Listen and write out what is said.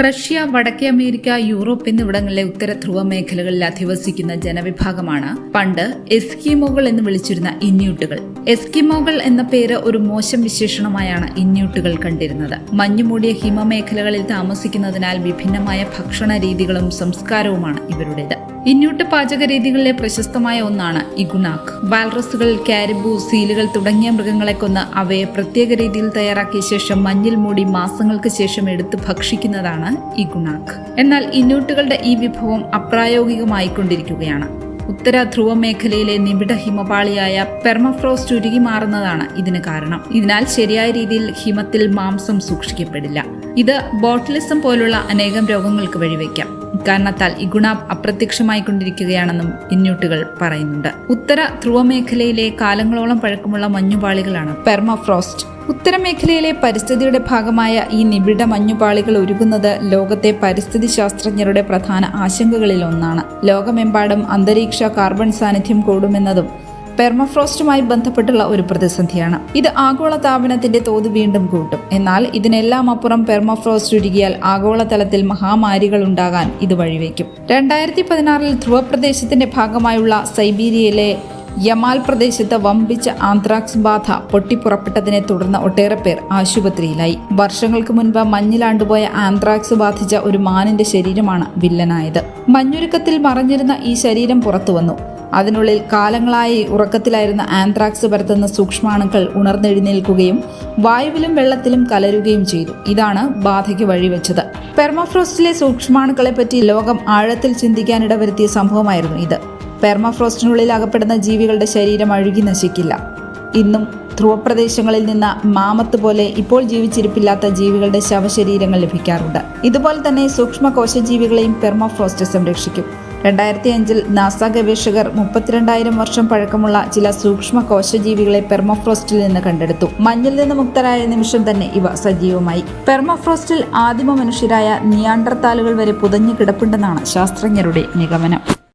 Russia, വടക്കേ America, Europe എന്നിവിടങ്ങളിലെ ഉത്തര ധ്രുവ മേഖലകളിൽ അധിവസിക്കുന്ന ജനവിഭാഗമാണ് പണ്ട് എസ്കിമോകൾ എന്ന് വിളിച്ചിരുന്ന ഇന്യൂട്ടുകൾ. എസ്കിമോകൾ എന്ന പേര് ഒരു മോശം വിശേഷണമായാണ് ഇന്യൂട്ടുകൾ കണ്ടിരുന്നത്. മഞ്ഞുമൂടിയ ഹിമമേഖലകളിൽ താമസിക്കുന്നതിനാൽ വിഭിന്നമായ ഭക്ഷണ രീതികളും സംസ്കാരവുമാണ് ഇവരുടേത്. ഇന്യൂട്ട് പാചക രീതികളിലെ പ്രശസ്തമായ ഒന്നാണ് ഇഗുനാക്. വാൽറസുകൾ, കാരിബു, സീലുകൾ തുടങ്ങിയ മൃഗങ്ങളെ കൊന്ന് അവയെ പ്രത്യേക രീതിയിൽ തയ്യാറാക്കിയ ശേഷം മഞ്ഞിൽ മൂടി മാസങ്ങൾക്ക് ശേഷം എടുത്ത് ഭക്ഷിക്കുന്നതാണ് ഇഗുനാക്. എന്നാൽ ഇന്യൂട്ടുകളുടെ ഈ വിഭവം അപ്രായോഗികമായിക്കൊണ്ടിരിക്കുകയാണ്. ഉത്തര ധ്രുവ മേഖലയിലെ നിബിഡ ഹിമപാളിയായ പെർമഫ്രോസ്റ്റ് ഉരുകി മാറുന്നതാണ് ഇതിന് കാരണം. ഇതിനാൽ ശരിയായ രീതിയിൽ ഹിമത്തിൽ മാംസം സൂക്ഷിക്കപ്പെടില്ല. ഇത് ബോട്ടിലിസം പോലുള്ള അനേകം രോഗങ്ങൾക്ക് വഴിവെക്കാം. ഇക്കാരണത്താൽ ഇഗുനാക് അപ്രത്യക്ഷമായിക്കൊണ്ടിരിക്കുകയാണെന്നും ഇന്യൂട്ടുകൾ പറയുന്നുണ്ട്. ഉത്തര ധ്രുവ മേഖലയിലെ കാലങ്ങളോളം പഴക്കമുള്ള മഞ്ഞുപാളികളാണ് പെർമഫ്രോസ്റ്റ്. ഉത്തരമേഖലയിലെ പരിസ്ഥിതിയുടെ ഭാഗമായ ഈ നിബിഡ മഞ്ഞുപാളികൾ ഉരുകുന്നത് ലോകത്തെ പരിസ്ഥിതി ശാസ്ത്രജ്ഞരുടെ പ്രധാന ആശങ്കകളിൽ ഒന്നാണ്. ലോകമെമ്പാടും അന്തരീക്ഷ കാർബൺ സാന്നിധ്യം കൂടുമെന്നതും പെർമഫ്രോസ്റ്റുമായി ബന്ധപ്പെട്ടുള്ള ഒരു പ്രതിസന്ധിയാണ്. ഇത് ആഗോളതാപനത്തിന്റെ തോത് വീണ്ടും കൂട്ടും. എന്നാൽ ഇതിനെല്ലാം അപ്പുറം പെർമഫ്രോസ്റ്റ് ഉരുകിയാൽ ആഗോളതലത്തിൽ മഹാമാരികൾ ഉണ്ടാകാൻ ഇത് വഴിവെക്കും. 2016 ധ്രുവപ്രദേശത്തിന്റെ ഭാഗമായുള്ള സൈബീരിയയിലെ യമാൽ പ്രദേശത്ത് വമ്പിച്ച ആന്ത്രാക്സ് ബാധ പൊട്ടിപ്പുറപ്പെട്ടതിനെ തുടർന്ന് ഒട്ടേറെ പേർ ആശുപത്രിയിലായി. വർഷങ്ങൾക്ക് മുൻപ് മഞ്ഞിലാണ്ടുപോയ ആന്ത്രാക്സ് ബാധിച്ച ഒരു മാനിന്റെ ശരീരമാണ് വില്ലനായത്. മഞ്ഞുരുക്കത്തിൽ മറഞ്ഞിരുന്ന ഈ ശരീരം പുറത്തുവന്നു. അതിനുള്ളിൽ കാലങ്ങളായി ഉറക്കത്തിലായിരുന്ന ആന്ത്രാക്സ് പരത്തുന്ന സൂക്ഷ്മാണുക്കൾ ഉണർന്നെഴുന്നേൽക്കുകയും വായുവിലും വെള്ളത്തിലും കലരുകയും ചെയ്തു. ഇതാണ് ബാധയ്ക്ക് വഴിവെച്ചത്. പെർമഫ്രോസ്റ്റിലെ സൂക്ഷ്മാണുക്കളെപ്പറ്റി ലോകം ആഴത്തിൽ ചിന്തിക്കാനിടവരുത്തിയ സംഭവമായിരുന്നു ഇത്. പെർമഫ്രോസ്റ്റിനുള്ളിൽ അകപ്പെടുന്ന ജീവികളുടെ ശരീരം അഴുകി നശിക്കില്ല. ഇന്നും ധ്രുവപ്രദേശങ്ങളിൽ നിന്ന് മാമത്ത് പോലെ ഇപ്പോൾ ജീവിച്ചിരിപ്പില്ലാത്ത ജീവികളുടെ ശവശരീരങ്ങൾ ലഭിക്കാറുണ്ട്. ഇതുപോലെ തന്നെ സൂക്ഷ്മ കോശജീവികളെയും പെർമഫ്രോസ്റ്റ് സംരക്ഷിക്കും. 2005 നാസ ഗവേഷകർ 32,000 വർഷം പഴക്കമുള്ള ചില സൂക്ഷ്മ കോശജീവികളെ പെർമഫ്രോസ്റ്റിൽ നിന്ന് കണ്ടെടുത്തു. മഞ്ഞിൽ നിന്ന് മുക്തരായ നിമിഷം തന്നെ ഇവ സജീവമായി. പെർമഫ്രോസ്റ്റിൽ ആദിമ മനുഷ്യരായ നിയാണ്ടർതാലുകൾ വരെ പുതഞ്ഞു കിടപ്പുണ്ടെന്നാണ് ശാസ്ത്രജ്ഞരുടെ നിഗമനം.